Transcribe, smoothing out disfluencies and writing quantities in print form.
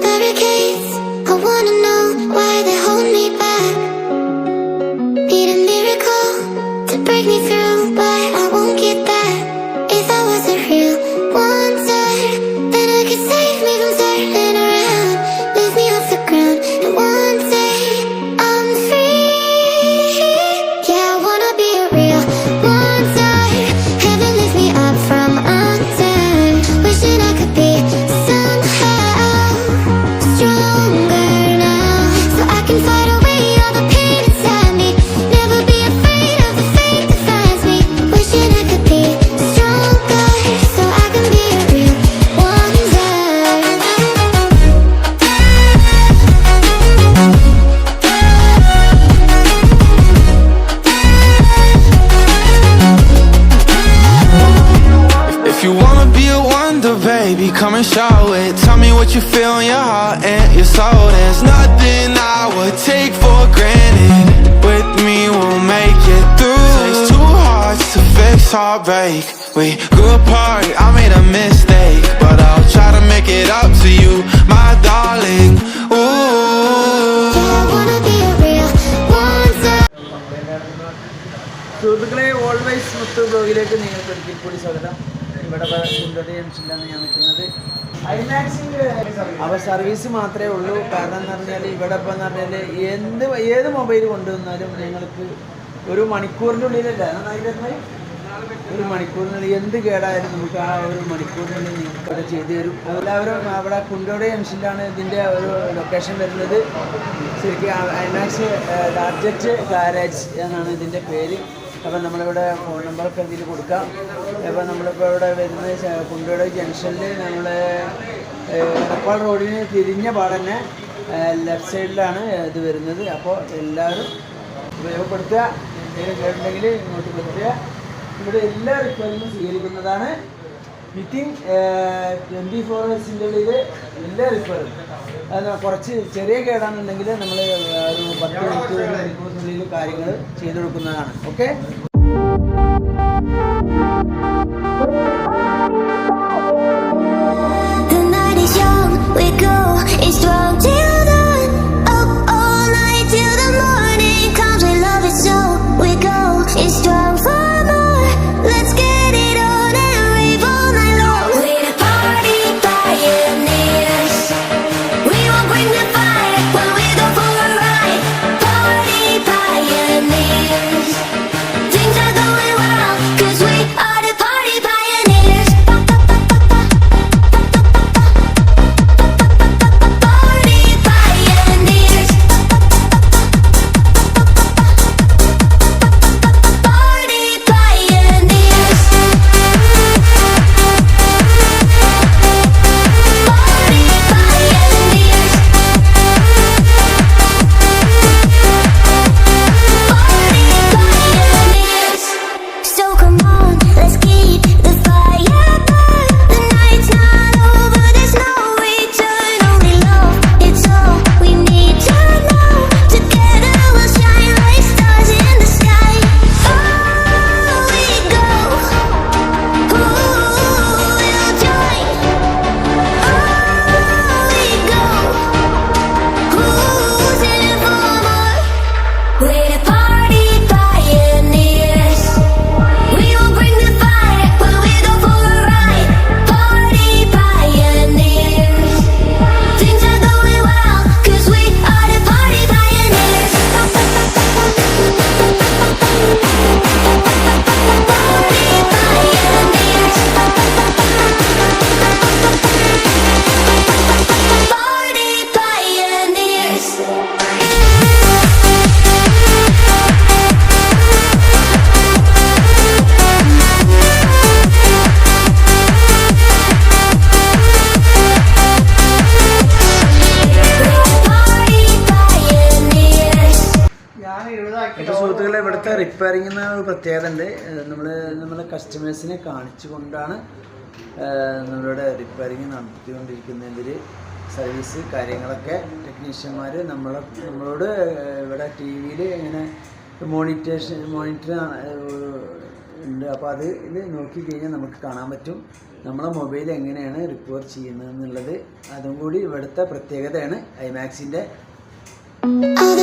barricades. I wanna know why they hold me back. Need a miracle to break me through, but I won't get that. If I was a real wonder, then I could save me from turning around, lift me off the ground, and one day I'm free. Yeah, I wanna be a real wonder. Heaven lift me up from under. Wishing I could be somehow stronger now, so I can fight away all the pain inside me. Never be afraid of the fate that finds me. Wishing I could be stronger, so I can be a real wonder. If you wanna be a wonder, baby, come and show it. Tell me what you feel in your heart and your soul. There's nothing I would take for granted. With me, we'll make it through. Takes two hearts to fix heartbreak. We grew apart, I made a mistake, but I'll try to make it up to you, my darling. Ooh. I wanna be a real wonder. സുഹൃത്തുക്കളെ, always മുത്ത് ബ്ലോഗിലേക്ക് നിങ്ങൾക്ക് ഒരിക്കൽ കൂടി സ്വാഗതം. ഇവിടെ കുണ്ടോട്ടി ജംഗ്ഷനിലാണ് ഞാൻ നിൽക്കുന്നത്. ഐമാക്സിൻ്റെ അവർ service മാത്രമേ ഉള്ളൂ. കാരണം എന്ന് പറഞ്ഞാൽ ഇവിടെ ഇപ്പം എന്ന് പറഞ്ഞാൽ ഏത് മൊബൈൽ കൊണ്ടുവന്നാലും നിങ്ങൾക്ക് ഒരു മണിക്കൂറിൻ്റെ ഉള്ളിലല്ല, ഒരു മണിക്കൂറിനുള്ളിൽ എന്ത് കേടായാലും നമുക്ക് ആ ഒരു മണിക്കൂറിനുള്ളിൽ നിങ്ങൾക്ക് ഇവിടെ ചെയ്തു തരും. എല്ലാവരും അവിടെ കുണ്ടോടി ജംഗ്ഷനിലാണ് ഇതിൻ്റെ ഒരു ലൊക്കേഷൻ വരുന്നത്. ശരിക്കും ഐമാക്സ് ടാർജറ്റ് ഗാരേജ് എന്നാണ് ഇതിൻ്റെ പേര്. അപ്പം നമ്മളിവിടെ ഫോൺ നമ്പറൊക്കെ ഇതിൽ കൊടുക്കാം. അപ്പോൾ നമ്മളിപ്പോൾ ഇവിടെ വരുന്നത് കുണ്ടോടി ജംഗ്ഷനിൽ നമ്മൾ എടപ്പാൾ റോഡിന് തിരിഞ്ഞ പാടന്നെ ലെഫ്റ്റ് സൈഡിലാണ് ഇത് വരുന്നത്. അപ്പോൾ എല്ലാവരും ഉപയോഗപ്പെടുത്തുക. എന്തെങ്കിലും കേട്ടിട്ടുണ്ടെങ്കിൽ ഇങ്ങോട്ട് പറ്റുക. ഇവിടെ എല്ലാ റിപ്പയറിങ്ങും സ്വീകരിക്കുന്നതാണ്. വിത്തിൻ 24 hours ഉള്ളിൽ എല്ലാ റിപ്പയറും. അത് കുറച്ച് ചെറിയ കേടാണെന്നുണ്ടെങ്കിൽ നമ്മൾ ഒരു 10 മണിക്കൂറിനുള്ളിൽ കാര്യങ്ങൾ ചെയ്തു കൊടുക്കുന്നതാണ്. Okay. The night is young, we go, it's strong till dawn. Up all night till the morning comes. We love it so, we go, it's strong for more. Let's get it on and rave all night long. We're the party pioneers. We won't bring the fire when we go for a ride. Party pioneers. Things are going well, 'cause we are the party pioneers. Party pioneers. Party pioneers. Party pioneers. Party pioneers. So come on, let's keep the fire burn. The night's not over, there's no return. Only love, it's all we need to know. Together we'll shine like stars in the sky. Oh, we go. Ooh, we'll join. Oh, we go. Who's in it for more? We're the party pioneers. We will bring the fire when we go for a ride. Party pioneers. Things are going well, 'cause we are the party pioneers. Party pioneers. Party pioneers. അപ്പോൾ സുഹൃത്തുക്കളെ, ഇവിടുത്തെ റിപ്പയറിങ്ങിന് ഒരു പ്രത്യേകത ഉണ്ട്. നമ്മളെ കസ്റ്റമേഴ്സിനെ കാണിച്ചുകൊണ്ടാണ് നമ്മളിവിടെ repairing നടത്തിക്കൊണ്ടിരിക്കുന്നതിൽ service കാര്യങ്ങളൊക്കെ ടെക്നീഷ്യന്മാർ നമ്മളോട് ഇവിടെ ടി വിയിൽ ഇങ്ങനെ മോണിറ്റർ ഉണ്ട്. അപ്പോൾ അത് ഇത് നോക്കിക്കഴിഞ്ഞാൽ നമുക്ക് കാണാൻ പറ്റും നമ്മളെ മൊബൈൽ എങ്ങനെയാണ് റിക്കവർ ചെയ്യുന്നത് എന്നുള്ളത്. അതും കൂടി ഇവിടുത്തെ പ്രത്യേകതയാണ് ഐമാക്സിൻ്റെ. All